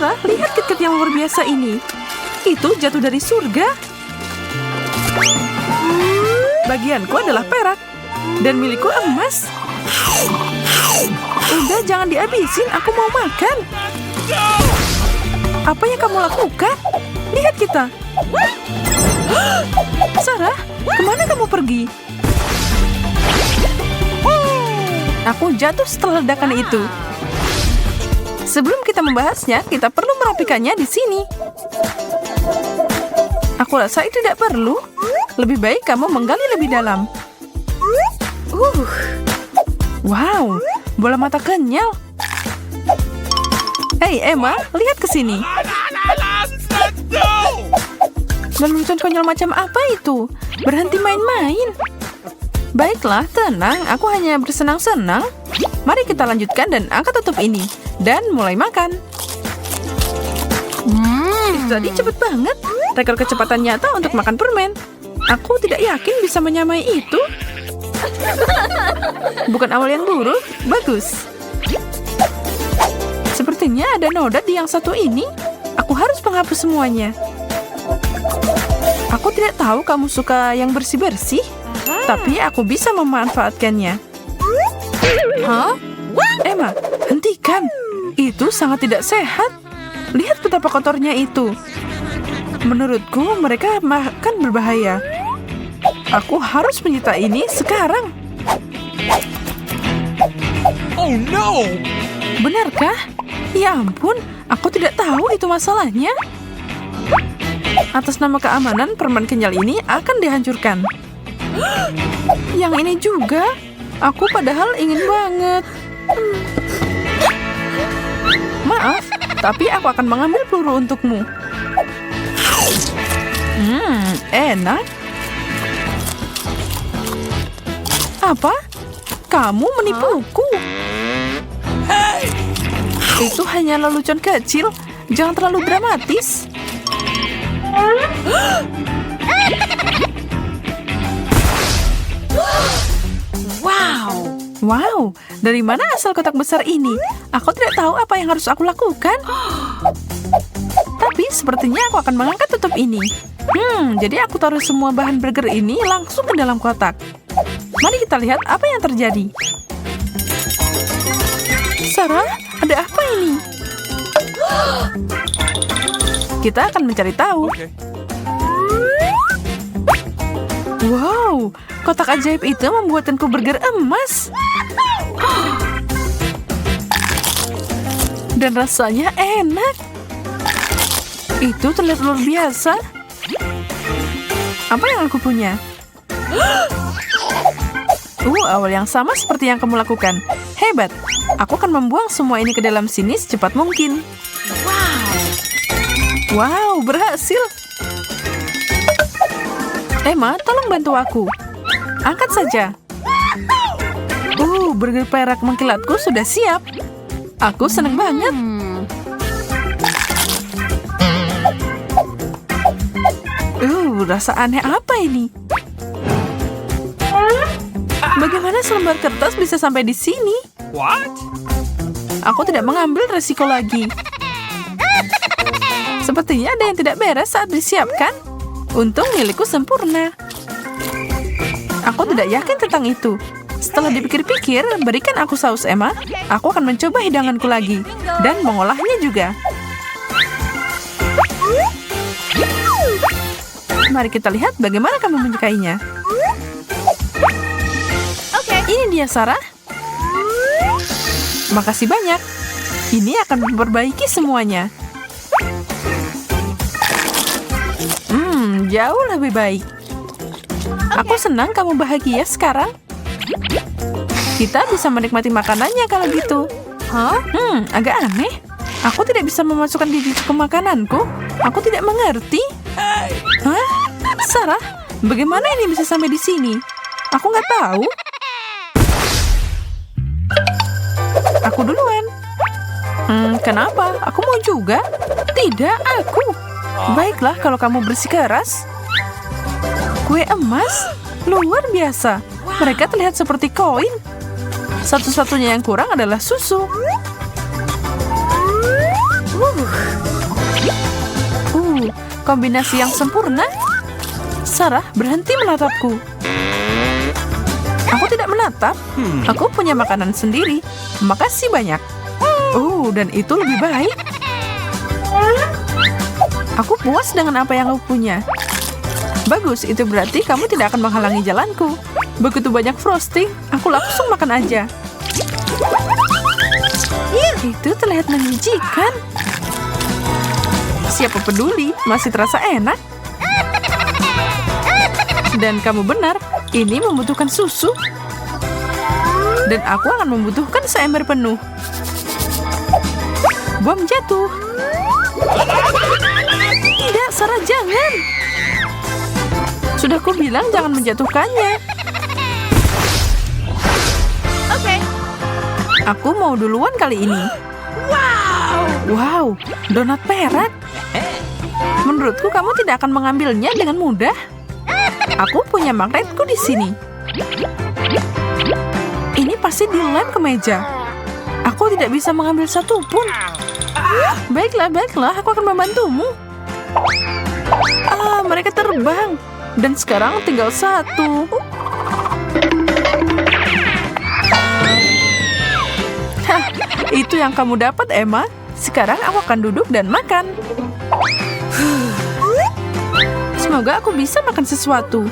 Sarah, lihat KitKat yang luar biasa ini. Itu jatuh dari surga. Bagianku adalah perak. Dan milikku emas. Udah, jangan dihabisin. Aku mau makan. Apa yang kamu lakukan? Lihat kita. Sarah, kemana kamu pergi? Aku jatuh setelah ledakan itu. Sebelum kita membahasnya, kita perlu merapikannya di sini. Aku rasa itu tidak perlu. Lebih baik kamu menggali lebih dalam. Wow, bola mata kenyal. Hei Emma, lihat ke sini. Lelucon konyol macam apa itu? Berhenti main-main. Baiklah, tenang. Aku hanya bersenang-senang. Mari kita lanjutkan dan angkat tutup ini. Dan mulai makan. Itu tadi cepet banget. Rekor kecepatan nyata untuk makan permen. Aku tidak yakin bisa menyamai itu. Bukan awal yang buruk. Bagus. Sepertinya ada noda di yang satu ini. Aku harus menghapus semuanya. Aku tidak tahu kamu suka yang bersih-bersih. Tapi aku bisa memanfaatkannya. Hah? Emma, hentikan. Itu sangat tidak sehat. Lihat betapa kotornya itu. Menurutku mereka makan berbahaya. Aku harus menyita ini sekarang. Oh no! Benarkah? Ya ampun, aku tidak tahu itu masalahnya. Atas nama keamanan, permen kenyal ini akan dihancurkan. Yang ini juga. Aku padahal ingin banget. Maaf, tapi aku akan mengambil peluru untukmu. Enak. Apa? Kamu menipuku? Itu hanya lelucon kecil. Jangan terlalu dramatis. Wow, dari mana asal kotak besar ini? Aku tidak tahu apa yang harus aku lakukan. Tapi sepertinya aku akan mengangkat tutup ini. Jadi aku taruh semua bahan burger ini langsung ke dalam kotak. Mari kita lihat apa yang terjadi. Sarah, ada apa ini? Kita akan mencari tahu. Wow, kotak ajaib itu membuatkanku burger emas. Dan rasanya enak. Itu terlihat luar biasa. Apa yang aku punya? Awal yang sama seperti yang kamu lakukan. Hebat. Aku akan membuang semua ini ke dalam sini secepat mungkin. Wow, berhasil. Emma, tolong bantu aku. Angkat saja. Burger perak mengkilatku sudah siap. Aku senang banget. Rasa aneh apa ini? Bagaimana selembar kertas bisa sampai di sini? What? Aku tidak mengambil resiko lagi. Sepertinya ada yang tidak beres saat disiapkan. Untung milikku sempurna. Aku tidak yakin tentang itu. Setelah dipikir-pikir, berikan aku saus Emma. Aku akan mencoba hidanganku lagi. Dan mengolahnya juga. Mari kita lihat bagaimana kamu menyukainya. Ini dia, Sarah. Makasih banyak. Ini akan memperbaiki semuanya. Jauh lebih baik. Aku senang kamu bahagia sekarang. Kita bisa menikmati makanannya kalau gitu. Agak aneh. Aku tidak bisa memasukkan gigiku ke makananku. Aku tidak mengerti. Sarah, bagaimana ini bisa sampai di sini? Aku nggak tahu. Aku duluan. Kenapa? Aku mau juga. Tidak, aku. Baiklah kalau kamu bersikeras. Kue emas? Luar biasa. Mereka terlihat seperti koin. Satu-satunya yang kurang adalah susu. kombinasi yang sempurna. Sarah berhenti menatapku. Aku tidak menatap. Aku punya makanan sendiri. Makasih banyak. Oh, dan itu lebih baik. Aku puas dengan apa yang aku punya. Bagus, itu berarti kamu tidak akan menghalangi jalanku. Begitu banyak frosting, aku langsung makan aja. Itu terlihat menjijikan. Siapa peduli, masih terasa enak. Dan kamu benar, ini membutuhkan susu. Dan aku akan membutuhkan seember penuh. Bom jatuh. Tidak, Sarah, jangan. Sudah ku bilang jangan menjatuhkannya. Oke. Aku mau duluan kali ini. Wow, donat perak. Menurutku kamu tidak akan mengambilnya dengan mudah. Aku punya magnetku di sini. Ini pasti dilem ke meja. Aku tidak bisa mengambil satu pun. Baiklah, aku akan membantumu. Mereka terbang. Dan sekarang tinggal satu. Hah, itu yang kamu dapat, Emma. Sekarang aku akan duduk dan makan. Semoga aku bisa makan sesuatu.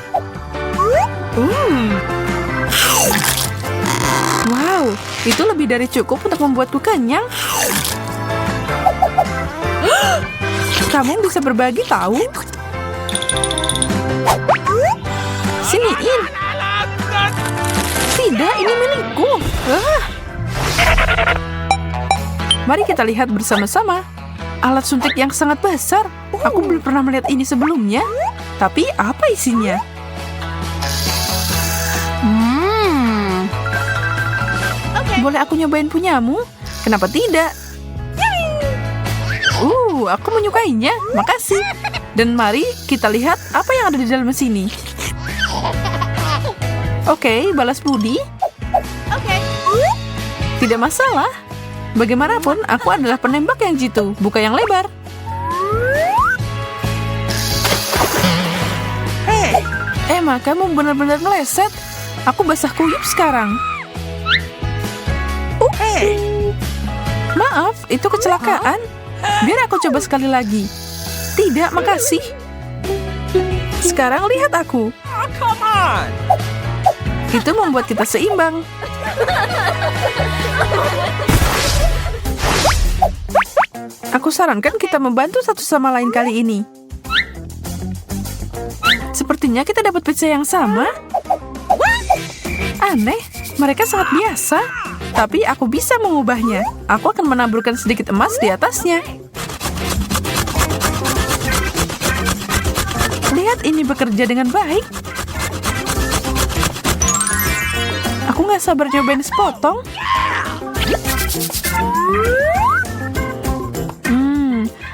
Wow, itu lebih dari cukup untuk membuatku kenyang. Kamu bisa berbagi, tahu? Siniin. Tidak, ini milikku. Mari kita lihat bersama-sama. Alat suntik yang sangat besar. Aku belum pernah melihat ini sebelumnya. Tapi apa isinya? Boleh aku nyobain punyamu? Kenapa tidak? Aku menyukainya. Makasih. Dan mari kita lihat apa yang ada di dalam sini. Oke, balas budi. Tidak masalah. Bagaimanapun, aku adalah penembak yang jitu, bukan yang lebar. Emma, kamu benar-benar meleset. Aku basah kuyup sekarang. Maaf, itu kecelakaan. Biar aku coba sekali lagi. Tidak, makasih. Sekarang lihat aku. Come on. Itu membuat kita seimbang. Aku sarankan kita membantu satu sama lain kali ini. Sepertinya kita dapat pizza yang sama. Aneh, mereka sangat biasa. Tapi aku bisa mengubahnya. Aku akan menaburkan sedikit emas di atasnya. Lihat ini bekerja dengan baik. Aku nggak sabar nyobain sepotong.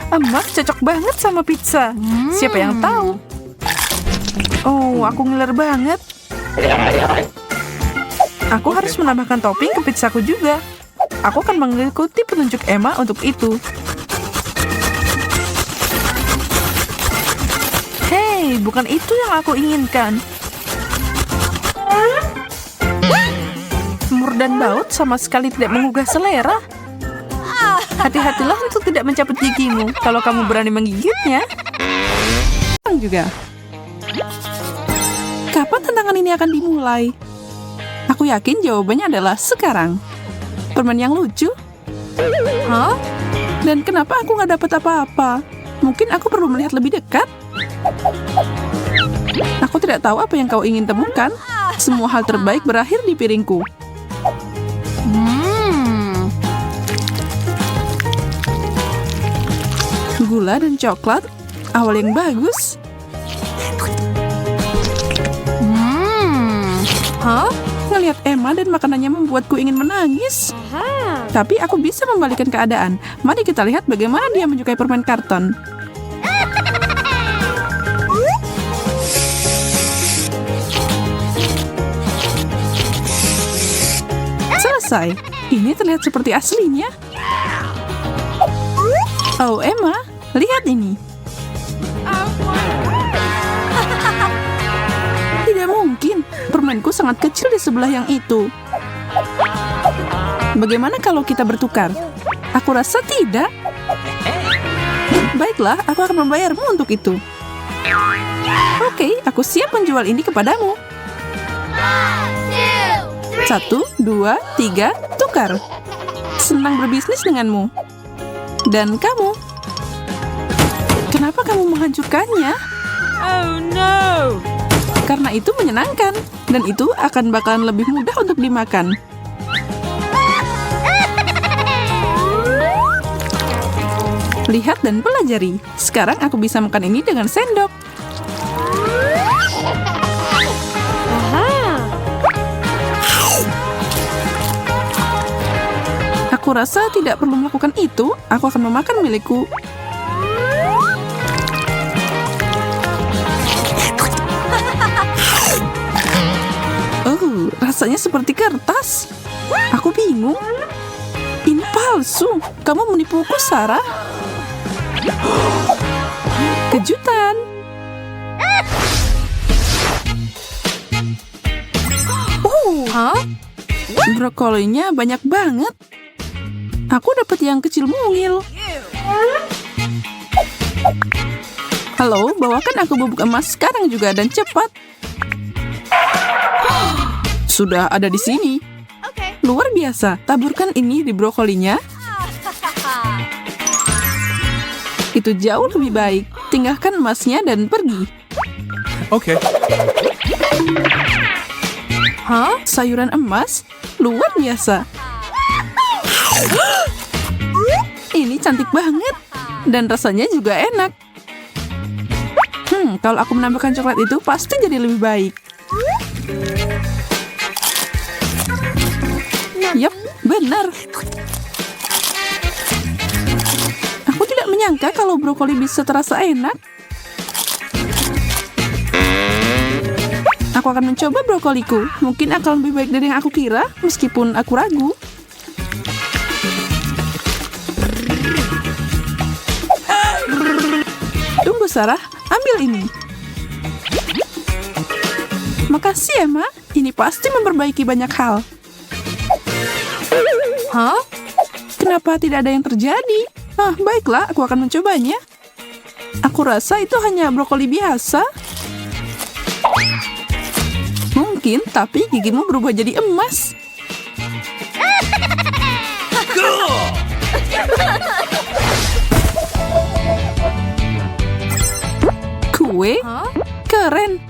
Emas cocok banget sama pizza. Siapa yang tahu? Oh, aku ngiler banget. Aku harus menambahkan topping ke pizzaku juga. Aku akan mengikuti petunjuk Emma untuk itu. Hei, bukan itu yang aku inginkan. Semur dan baut sama sekali tidak menggugah selera. Hati-hatilah untuk tidak mencabut gigimu kalau kamu berani menggigitnya. Juga. Kapan tantangan ini akan dimulai? Aku yakin jawabannya adalah sekarang. Permen yang lucu? Hah? Dan kenapa aku nggak dapat apa-apa? Mungkin aku perlu melihat lebih dekat? Aku tidak tahu apa yang kau ingin temukan. Semua hal terbaik berakhir di piringku. Gula dan coklat, awal yang bagus. Hah? Ngelihat Emma dan makanannya membuatku ingin menangis. Tapi aku bisa membalikkan keadaan. Mari kita lihat bagaimana dia menyukai permen karton. Selesai. Ini terlihat seperti aslinya. Oh, Emma, lihat ini. tanganku sangat kecil di sebelah yang itu. Bagaimana kalau kita bertukar? Aku rasa tidak. Baiklah, aku akan membayarmu untuk itu. Oke, aku siap menjual ini kepadamu. 1, 2, 3, tukar. Senang berbisnis denganmu. Dan kamu? Kenapa kamu menghancurkannya? Oh no! Karena itu menyenangkan, dan itu akan bakalan lebih mudah untuk dimakan. Lihat dan pelajari. Sekarang aku bisa makan ini dengan sendok. Aku rasa tidak perlu melakukan itu. Aku akan memakan milikku. Oh, rasanya seperti kertas. Aku bingung. Ini palsu. Kamu menipuku, Sarah. Kejutan. Hah? Brokolinya banyak banget. Aku dapat yang kecil mungil. Halo, bawakan aku bubuk emas sekarang juga dan cepat. Sudah ada di sini. Luar biasa. Taburkan ini di brokolinya. Itu jauh lebih baik. Tinggalkan emasnya dan pergi. Okay. Hah? Sayuran emas? Luar biasa. Ini cantik banget. Dan rasanya juga enak. Kalau aku menambahkan coklat itu pasti jadi lebih baik. Yap, benar. Aku tidak menyangka kalau brokoli bisa terasa enak. Aku akan mencoba brokoliku. Mungkin akan lebih baik dari yang aku kira, meskipun aku ragu. Tunggu, Sarah. Ambil ini. Makasih, Emma. Ini pasti memperbaiki banyak hal. Hah? Kenapa tidak ada yang terjadi? Baiklah, aku akan mencobanya. Aku rasa itu hanya brokoli biasa. Mungkin, tapi gigimu berubah jadi emas. Kue? Keren.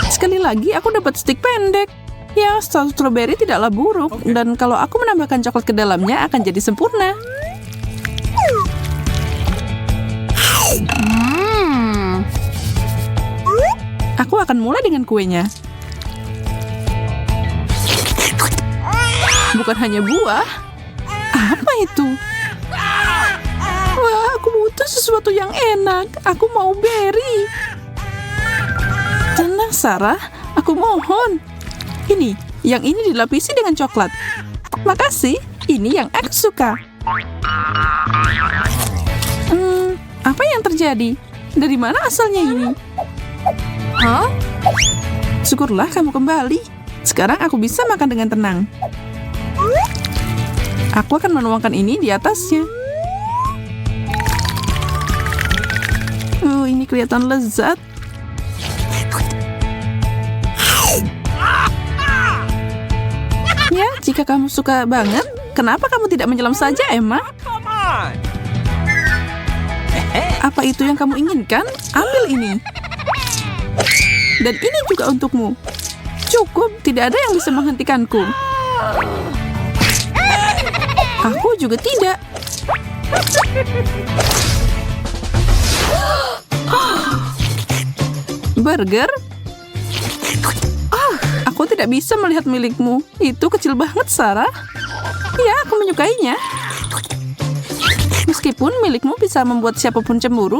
Sekali lagi, aku dapat stik pendek. Ya, strawberry tidaklah buruk. Dan kalau aku menambahkan coklat ke dalamnya, akan jadi sempurna. Aku akan mulai dengan kuenya. Bukan hanya buah. Apa itu? Wah, aku butuh sesuatu yang enak. Aku mau berry. Tenang, Sarah. Aku mohon. Ini, yang ini dilapisi dengan coklat. Makasih, ini yang aku suka. Apa yang terjadi? Dari mana asalnya ini? Hah? Syukurlah kamu kembali. Sekarang aku bisa makan dengan tenang. Aku akan menuangkan ini di atasnya. Ini kelihatan lezat. Ya, jika kamu suka banget, kenapa kamu tidak menyelam saja, Emma? Come on. Apa itu yang kamu inginkan? Ambil ini. Dan ini juga untukmu. Cukup, tidak ada yang bisa menghentikanku. Aku juga tidak. Burger? Aku tidak bisa melihat milikmu. Itu kecil banget, Sarah. Ya, aku menyukainya. Meskipun milikmu bisa membuat siapapun cemburu,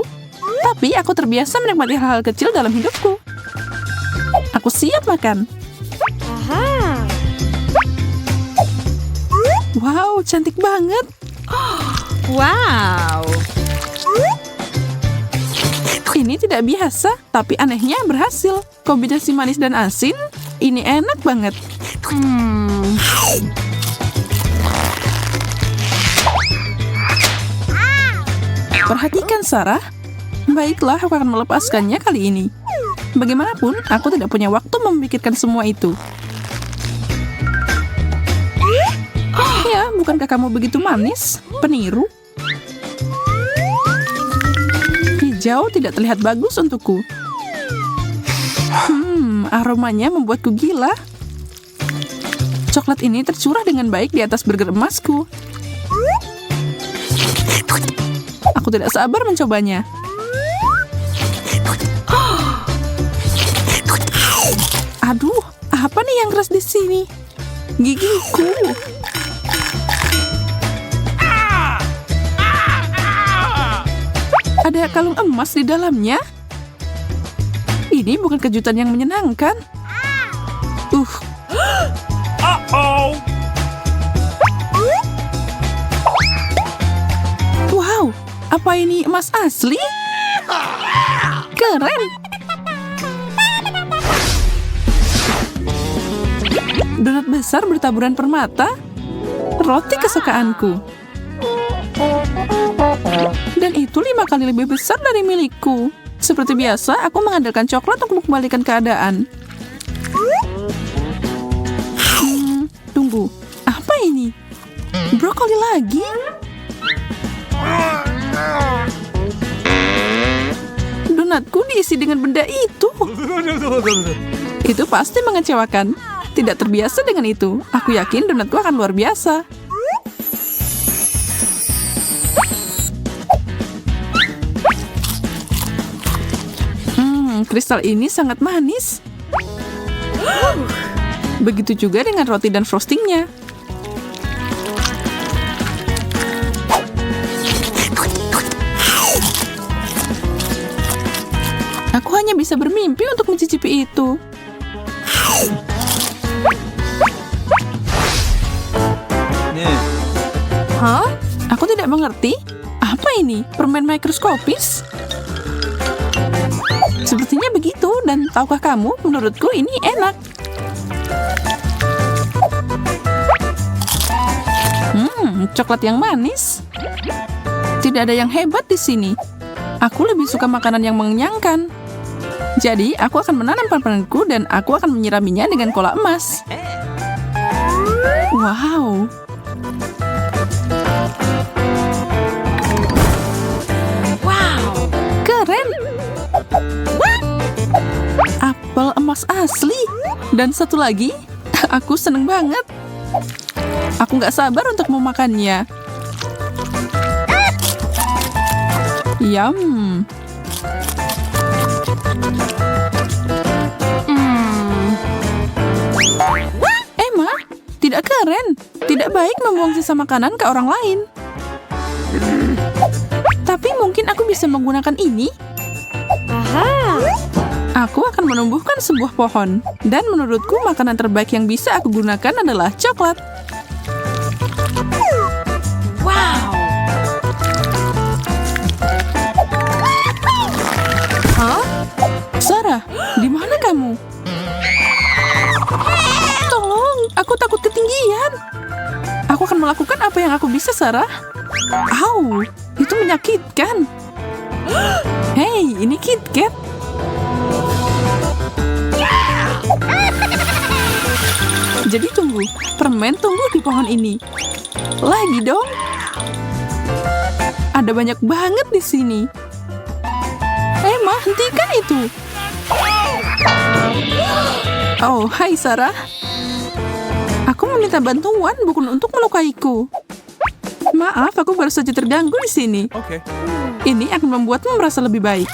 tapi aku terbiasa menikmati hal-hal kecil dalam hidupku. Aku siap makan. Wow, cantik banget. Wow! Ini tidak biasa, tapi anehnya berhasil. Kombinasi manis dan asin, ini enak banget. Perhatikan, Sarah. Baiklah, aku akan melepaskannya kali ini. Bagaimanapun, aku tidak punya waktu memikirkan semua itu. Ya, bukankah kamu begitu manis? Peniru. Hijau tidak terlihat bagus untukku. Aromanya membuatku gila. Coklat ini tercurah dengan baik di atas burger emasku. Aku tidak sabar mencobanya. Aduh, apa nih yang keras di sini? Gigiku. Ada kalung emas di dalamnya. Ini bukan kejutan yang menyenangkan. Uh-oh. Wow, apa ini emas asli? Keren. Donat besar bertaburan permata. Roti kesukaanku. Dan itu 5 kali lebih besar dari milikku. Seperti biasa, aku mengandalkan coklat untuk mengembalikan keadaan. Tunggu, apa ini? Brokoli lagi? Donatku diisi dengan benda itu. Itu pasti mengecewakan. Tidak terbiasa dengan itu. Aku yakin donatku akan luar biasa. Kristal ini sangat manis. Begitu juga dengan roti dan frostingnya. Aku hanya bisa bermimpi untuk mencicipi itu. Hah? Aku tidak mengerti. Apa ini? Permen mikroskopis? Sepertinya begitu, dan tahukah kamu, menurutku ini enak. Coklat yang manis. Tidak ada yang hebat di sini. Aku lebih suka makanan yang mengenyangkan. Jadi, aku akan menanam permenku dan aku akan menyiraminya dengan kola emas. Wow. Keren. Apel emas asli. Dan satu lagi, aku seneng banget. Aku nggak sabar untuk memakannya. Yum. Emma, tidak keren. Tidak baik membuang sisa makanan ke orang lain. Tapi mungkin aku bisa menggunakan ini. Aku akan menumbuhkan sebuah pohon. Dan menurutku makanan terbaik yang bisa aku gunakan adalah coklat. Wow. Hah? Sarah, di mana kamu? Tolong, aku takut ketinggian. Aku akan melakukan apa yang aku bisa, Sarah. Au, itu menyakitkan. Hei, ini KitKat. Jadi tunggu, permen tumbuh di pohon ini. Lagi dong. Ada banyak banget di sini. Emma, hentikan itu. Oh, hai Sarah. Aku meminta bantuan bukan untuk melukaiku. Maaf, aku baru saja terganggu di sini. Okay. Ini akan membuatmu merasa lebih baik.